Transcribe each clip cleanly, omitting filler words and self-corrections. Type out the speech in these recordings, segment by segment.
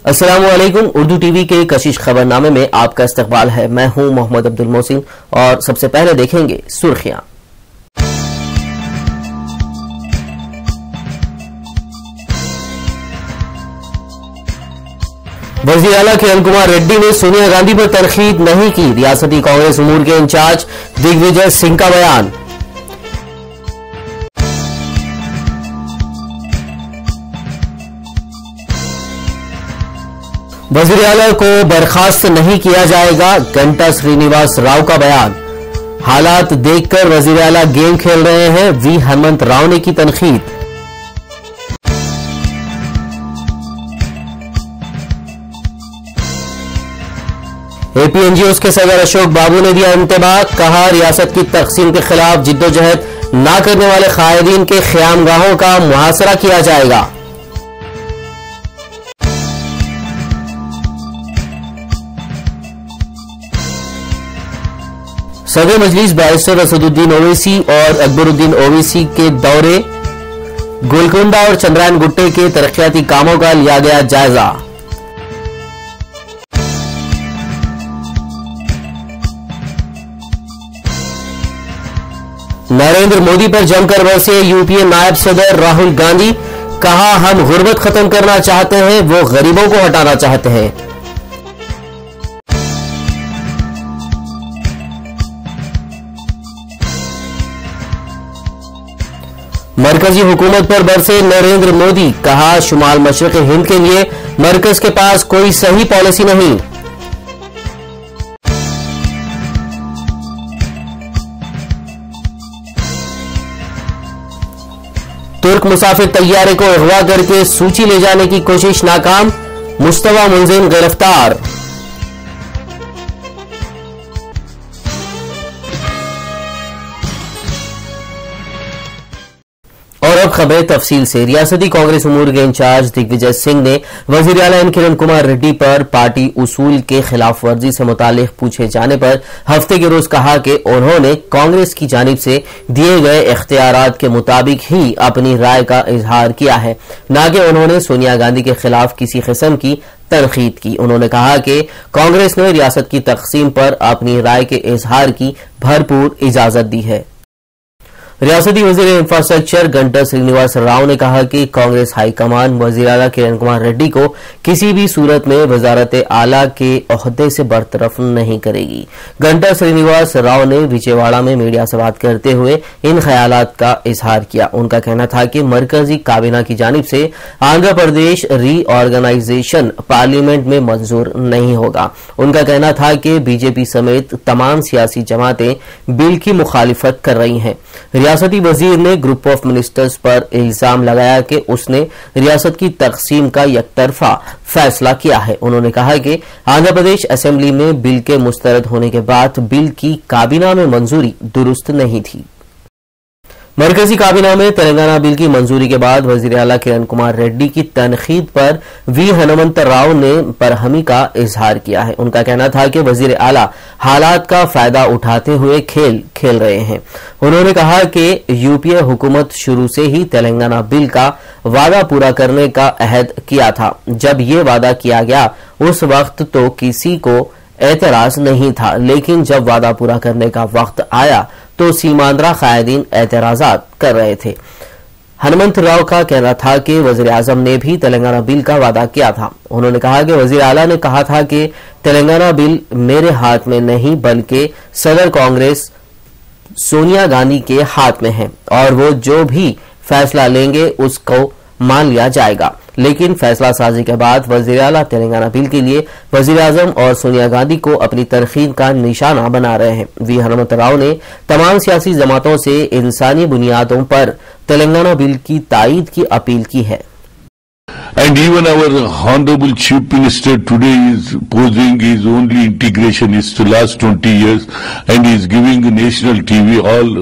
अस्सलामुअलैकुम। उर्दू टीवी के कशिश खबरनामे में आपका इस्तकबाल है। मैं हूं मोहम्मद अब्दुल मोहसिन और सबसे पहले देखेंगे सुर्खियां। वज़ीर आला किरण कुमार रेड्डी ने सोनिया गांधी पर तनकीद नहीं की। रियासती कांग्रेस उमूर के इंचार्ज दिग्विजय सिंह का बयान। वज़ीर आला को बर्खास्त नहीं किया जाएगा, गंटा श्रीनिवास राव का बयान। हालात देखकर वज़ीर आला गेम खेल रहे हैं, वी हेमंत राव ने की तनकीद। एपीएनजीओ के सदर अशोक बाबू ने दिया इंतबाह, कहा रियासत की तकसीम के खिलाफ जिद्दोजहद न करने वाले कायदीन के क़यामगाहों का मुहासरा किया जाएगा। सदर मजलिस बैरिस्टर असदुद्दीन ओवैसी और अकबरुद्दीन ओवैसी के दौरे, गोलकोंडा और चंद्रायन गुट्टे के तरक्याती कामों का लिया गया जायजा। नरेंद्र मोदी पर जमकर बरसे यूपीए नायब सदर राहुल गांधी, कहा हम गुर्बत खत्म करना चाहते हैं, वो गरीबों को हटाना चाहते हैं। मरकजी हुकूमत पर बरसे नरेंद्र मोदी, कहा शुमाल मशरक़ हिंद के लिए मरकज के पास कोई सही पॉलिसी नहीं। तुर्क मुसाफिर तैयारे को अगवा करके सूची ले जाने की कोशिश नाकाम, मुस्तफा मुंजिम गिरफ्तार। और अब खबरें तफसील से। रियासती कांग्रेस उमूर के इंचार्ज दिग्विजय सिंह ने वज़ीर आला किरण कुमार रेड्डी पर पार्टी उसूल के खिलाफ वर्जी से मुतालिक पूछे जाने पर हफ्ते के रोज कहा कि उन्होंने कांग्रेस की जानिब से दिए गए इख्तियारात के मुताबिक ही अपनी राय का इजहार किया है, न कि उन्होंने सोनिया गांधी के खिलाफ किसी किस्म की तनकीद की। उन्होंने कहा कि कांग्रेस ने रियासत की तकसीम पर अपनी राय के इजहार की भरपूर इजाजत दी है। रियासती वज़ीर इंफ्रास्ट्रक्चर गंटा श्रीनिवास राव ने कहा कि कांग्रेस हाईकमान वज़ीर आला किरण कुमार रेड्डी को किसी भी सूरत में वजारत आला के ओहदे से बरतरफ नहीं करेगी। गंटा श्रीनिवास राव ने विजयवाड़ा में मीडिया से बात करते हुए इन ख्यालात का इजहार किया। उनका कहना था कि मरकजी काबीना की जानिब से आंध्र प्रदेश रीऑर्गेनाइजेशन पार्लियामेंट में मंजूर नहीं होगा। उनका कहना था कि बीजेपी समेत तमाम सियासी जमातें बिल की मुखालिफत कर रही हैं। रियासती वजीर ने ग्रुप ऑफ मिनिस्टर्स पर इल्जाम लगाया कि उसने रियासत की तकसीम का यकतरफा फैसला किया है। उन्होंने कहा कि आंध्र प्रदेश असेंबली में बिल के मुस्तरद होने के बाद बिल की काबीना में मंजूरी दुरुस्त नहीं थी। मरकजी काबीना में तेलंगाना बिल की मंजूरी के बाद वज़ीर आला किरण कुमार रेड्डी की तनकीद पर वी हेमंत राव ने बरहमी का इजहार किया है। उनका कहना था कि वज़ीर आला हालात का फायदा उठाते हुए खेल खेल रहे हैं। उन्होंने कहा कि यूपीए हुकूमत शुरू से ही तेलंगाना बिल का वादा पूरा करने का अहद किया था। जब ये वादा किया गया उस वक्त तो किसी को एतराज नहीं था, लेकिन जब वादा पूरा करने का वक्त आया तो सीमांद्रा कायदीन एतराजात कर रहे थे। हनुमंत राव का कहना था कि वज़ीर आज़म ने भी तेलंगाना बिल का वादा किया था। उन्होंने कहा कि वज़ीर आला ने कहा था कि तेलंगाना बिल मेरे हाथ में नहीं बल्कि सदर कांग्रेस सोनिया गांधी के हाथ में है और वो जो भी फैसला लेंगे उसको मान लिया जाएगा। लेकिन फैसला साजी के बाद वज़ीर आला तेलंगाना बिल के लिए वज़ीर आज़म और सोनिया गांधी को अपनी तरकीब का निशाना बना रहे हैं। वी हेमंत राव ने तमाम सियासी जमातों से इंसानी बुनियादों पर तेलंगाना बिल की तायीद की अपील की है। And even our Honorable Chief Minister today is posing his only integration is to last 20 years and is giving national TV all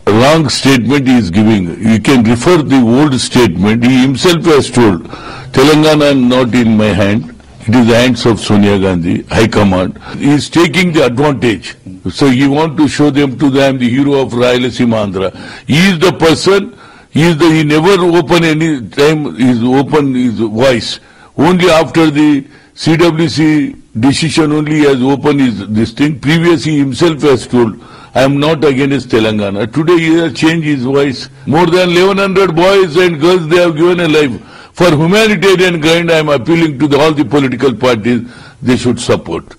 wrong statement he is giving. You can refer the old statement. He himself has told, Telangana not in my hand. It is the hands of Sonia Gandhi, High Command. He is taking the advantage. So he want to show them to them the hero of Rayalaseema Andhra. He is the person, He never open any time, open his voice. Only after the CWC decision only he has opened this thing. Previously he himself has told, I am not against Telangana. Today he has changed his voice. More than 1100 boys and girls they have given a life. For humanitarian kind, I am appealing to all the political parties, they should support.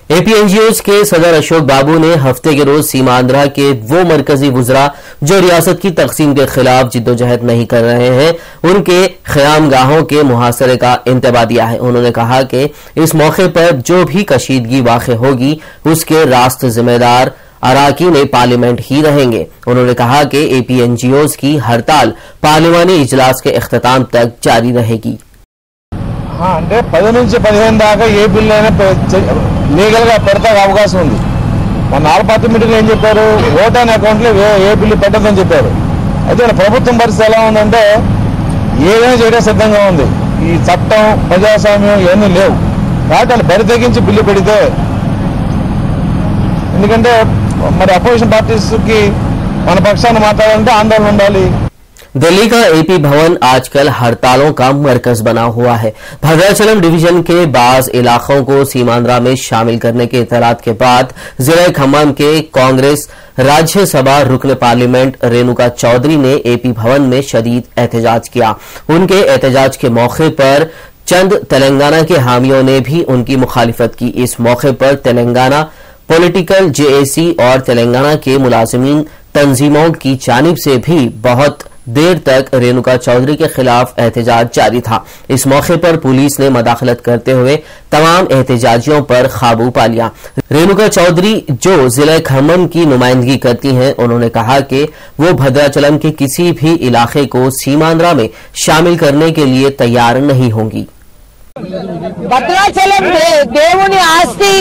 APNGOs के सदर अशोक बाबू ने हफ्ते के रोज सीमांध्रा के वो मरकजी वुज़रा जो रियासत की तकसीम के खिलाफ जिद्दोजहद नहीं कर रहे हैं, उनके क़यामगाहों के मुहासरे का इंतबा दिया है। उन्होंने कहा कि इस मौके पर जो भी कशीदगी वाक़ होगी उसके रास्त जिम्मेदार अराकीन पार्लियामेंट ही रहेंगे। उन्होंने कहा कि APNGOs की हड़ताल पार्लिमानी इजलास के इख्तिताम तक जारी रहेगी। అంటే 10 నుంచి 15 దాకా ఏ బిల్లు అయినా లీగల్ గా పెడతానికి అవకాశం ఉంది. మన ఆల్ పార్టీ మీటింగ్ ఏం చెప్పారు, ఓట్ అండ్ అకౌంట్ లో ఏ బిల్లు పెట్టదని చెప్పారు. అయితే ప్రభుత్వం పరిస్థితి ఎలా ఉందంటే ఏదైనా చేయడం సిద్ధంగా ఉంది. ఈ చట్టం ప్రజాస్వామ్యం ఇవన్నీ లేవు కాబట్టి వాళ్ళు బరి తెగించి బిల్లు పెడితే, ఎందుకంటే మరి అపోజిషన్ పార్టీస్ కి మన పక్షాన్ని మాట్లాడాలంటే ఆందోళన ఉండాలి। दिल्ली का AP भवन आजकल हड़तालों का मरकज बना हुआ है। भद्राचलम डिवीजन के बाज इलाकों को सीमांध्रा में शामिल करने के इतलात के बाद जिला खम्मम के कांग्रेस राज्यसभा रुकन पार्लियामेंट रेणुका चौधरी ने AP भवन में शदीद एहतजाज किया। उनके एहतजाज के मौके पर चंद तेलंगाना के हामियों ने भी उनकी मुखालिफत की। इस मौके पर तेलंगाना पॉलिटिकल JAC और तेलंगाना के मुलाजिमीन तंजीमों की जानिब से भी बहुत देर तक रेणुका चौधरी के खिलाफ एहतजाज जारी था। इस मौके पर पुलिस ने मदाखलत करते हुए तमाम एहतजाजियों पर काबू पा लिया। रेणुका चौधरी जो जिला खम्मम की नुमाइंदगी करती हैं, उन्होंने कहा कि वो भद्राचलम के किसी भी इलाके को सीमांध्रा में शामिल करने के लिए तैयार नहीं होंगी। భద్రాచలం దేవుని ఆస్తి,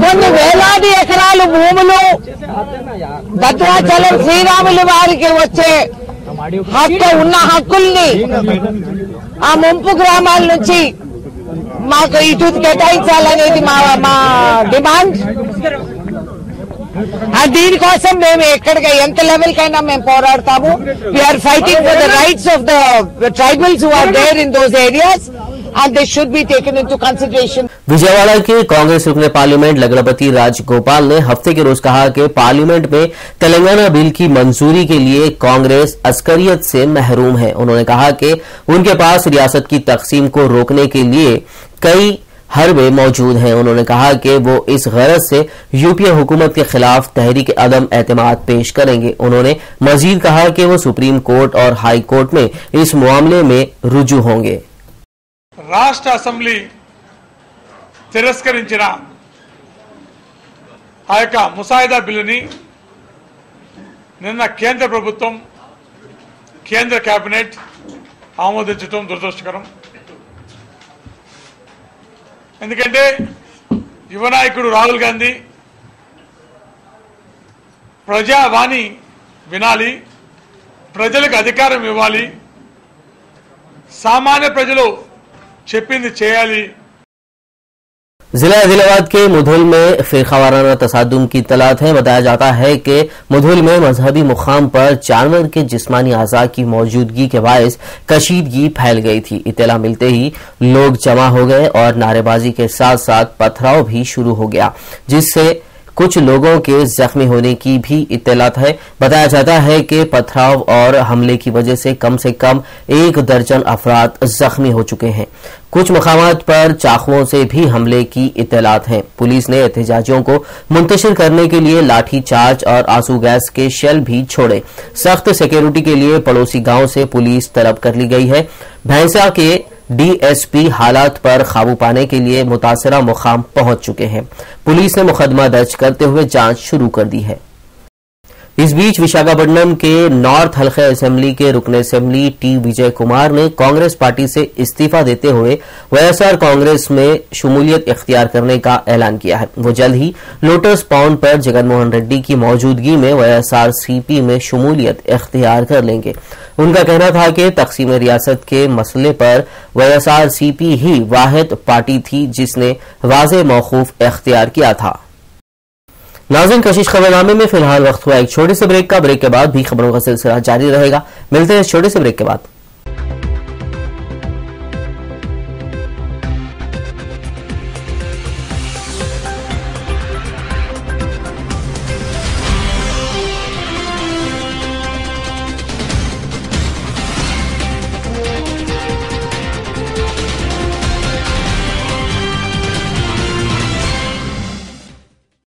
కొన్ని వేలాది ఎకరాలు భూములు భద్రాచలం శ్రీరాములు వారికి వచ్చే హక్కు ఉన్న హక్కుల్ని ఆ ముంపు గ్రామాల నుంచి మాకు ఇటు కేటాయించాలనేది మా డిమాండ్। దీనికోసం మేము ఎక్కడికి ఎంత లెవెల్ కైనా మేము పోరాడతాము। We are fighting for the rights of the tribals who are there in those areas and they should be taken into consideration। Vijayawada के कांग्रेस रुकन पार्लियामेंट लगड़पति राजगोपाल ने हफ्ते के रोज कहा कि पार्लियामेंट में तेलंगाना बिल की मंजूरी के लिए कांग्रेस अस्करियत से महरूम है। उन्होंने कहा कि उनके पास रियासत की तकसीम को रोकने के लिए कई हरबे मौजूद हैं। उन्होंने कहा कि वो इस गरज से यूपीए हुकूमत के खिलाफ तहरीक अदम एतमाद पेश करेंगे। उन्होंने मजीद कहा कि वो सुप्रीम कोर्ट और हाई कोर्ट में इस मामले में रुजू होंगे। రాష్ట్ర అసెంబ్లీ తిరస్కరించిన ఆ యొక్క ముసాయిదా బిల్లుని నిన్న కేంద్ర ప్రభుత్వం కేంద్ర కేబినెట్ ఆమోదించడం దురదృష్టకరం। ఎందుకంటే యువ నాయకుడు రాహుల్ గాంధీ ప్రజావాణి వినాలి, ప్రజలకు అధికారం ఇవ్వాలి, సామాన్య ప్రజలు చెప్పింది చేయాలి। जिला आदिलाबाद के मुधुल में फिरकावाराना तसादुम की इत्तलात है। बताया जाता है कि मुधुल में मजहबी मुकाम पर जानवर के जिस्मानी अज़ा की मौजूदगी के बायस कशीदगी फैल गई थी। इत्तला मिलते ही लोग जमा हो गए और नारेबाजी के साथ साथ पथराव भी शुरू हो गया, जिससे कुछ लोगों के जख्मी होने की भी इत्तलात है। बताया जाता है कि पथराव और हमले की वजह से कम 1 दर्जन अफराद जख्मी हो चुके हैं। कुछ मकामात पर चाकुओं से भी हमले की इत्तलात हैं। पुलिस ने एहतजाजियों को मुंतशिर करने के लिए लाठी चार्ज और आंसू गैस के शेल भी छोड़े। सख्त सिक्योरिटी के लिए पड़ोसी गांव से पुलिस तलब कर ली गई है। भैंसा के DSP हालात पर काबू पाने के लिए मुतासरा मुकाम पहुंच चुके हैं। पुलिस ने मुकदमा दर्ज करते हुए जांच शुरू कर दी है। इस बीच विशाखापट्टनम के नॉर्थ हल्के असेंबली के रुकन असेंबली T विजय कुमार ने कांग्रेस पार्टी से इस्तीफा देते हुए YSR कांग्रेस में शमूलियत इख्तियार करने का ऐलान किया है। वो जल्द ही लोटस पाउंड पर जगनमोहन रेड्डी की मौजूदगी में YSRCP में शमूलियत इख्तियार कर लेंगे। उनका कहना था कि तकसीम रियासत के मसले पर YSRCP ही वाहिद पार्टी थी जिसने वाज़े मौकूफ इख्तियार किया था। नाज़रीन, कशिश खबरनामे में फिलहाल वक्त हुआ एक छोटे से ब्रेक का। ब्रेक के बाद भी खबरों का सिलसिला जारी रहेगा। मिलते हैं इस छोटे से ब्रेक के बाद।